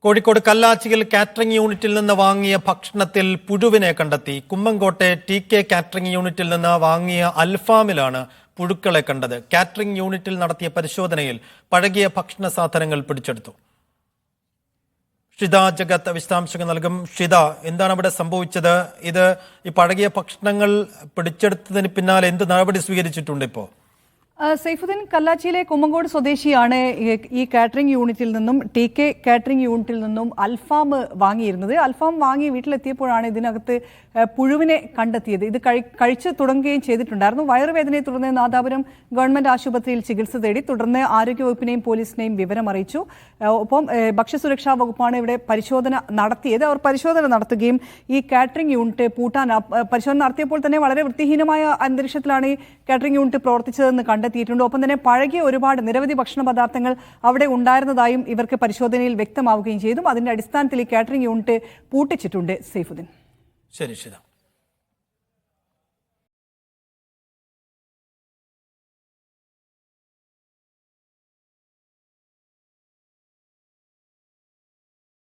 Kozhikode കല്ലാച്ചിയിൽ catering യൂണിറ്റിൽ നിന്ന് വാങ്ങിയ ഭക്ഷണത്തിൽ പുഴുവിനെ കണ്ടെത്തി. കുമ്മങ്കോട്ടെ TK കാറ്ററിംഗ് യൂണിറ്റിൽ നിന്ന് വാങ്ങിയ അൽഫാമിലാണ് പുഴുക്കളെ കണ്ടത്. കാറ്ററിംഗ് യൂണിറ്റിൽ നടത്തിയ പരിശോധനയിൽ പഴകിയ ഭക്ഷണ സാധനങ്ങൾ പിടിച്ചെടുത്തു. ഷിത ജഗത് വിശദാംശങ്ങൾ നൽകും. ഷിത, എന്താണ് അവിടെ സംഭവിച്ചത്? ഇത് ഈ പഴകിയ ഭക്ഷണങ്ങൾ പിടിച്ചെടുത്തതിന് പിന്നാലെ എന്ത് നടപടി സ്വീകരിച്ചിട്ടുണ്ട് ഇപ്പോൾ? സൈഫുദ്ദീൻ കല്ലാച്ചിയിലെ കുമ്മങ്കോട് സ്വദേശിയാണ് ഈ കാറ്ററിംഗ് യൂണിറ്റിൽ നിന്നും TK കാറ്ററിംഗ് യൂണിറ്റിൽ നിന്നും അൽഫാം വാങ്ങിയിരുന്നത്. അൽഫാം വാങ്ങി വീട്ടിലെത്തിയപ്പോഴാണ് ഇതിനകത്ത് പുഴുവിനെ കണ്ടെത്തിയത്. ഇത് കഴിച്ച് തുടങ്ങുകയും ചെയ്തിട്ടുണ്ടായിരുന്നു. വയറുവേദനയെ തുടർന്ന് നാദാപുരം ഗവൺമെന്റ് ആശുപത്രിയിൽ ചികിത്സ തേടി. തുടർന്ന് ആരോഗ്യവകുപ്പിനെയും പോലീസിനെയും വിവരം അറിയിച്ചു. ഒപ്പം ഭക്ഷ്യസുരക്ഷാ വകുപ്പാണ് ഇവിടെ പരിശോധന നടത്തിയത്. അവർ പരിശോധന നടത്തുകയും ഈ കാറ്ററിംഗ് യൂണിറ്റ് പൂട്ടാൻ പരിശോധന നടത്തിയപ്പോൾ തന്നെ വളരെ വൃത്തിഹീനമായ അന്തരീക്ഷത്തിലാണ് ഈ കാറ്ററിംഗ് യൂണിറ്റ് പ്രവർത്തിച്ചതെന്ന് കണ്ടെത്തിയിട്ടുണ്ട്. ഒപ്പം തന്നെ പഴകിയ നിരവധി ഭക്ഷണ പദാർത്ഥങ്ങൾ അവിടെ ഉണ്ടായിരുന്നതായും ഇവർക്ക് പരിശോധനയിൽ വ്യക്തമാവുകയും ചെയ്തു. അതിന്റെ അടിസ്ഥാനത്തിൽ ഈ കാറ്ററിംഗ് യൂണിറ്റ് പൂട്ടിച്ചിട്ടുണ്ട്. സൈഫുദ്ദീൻ. ശരി.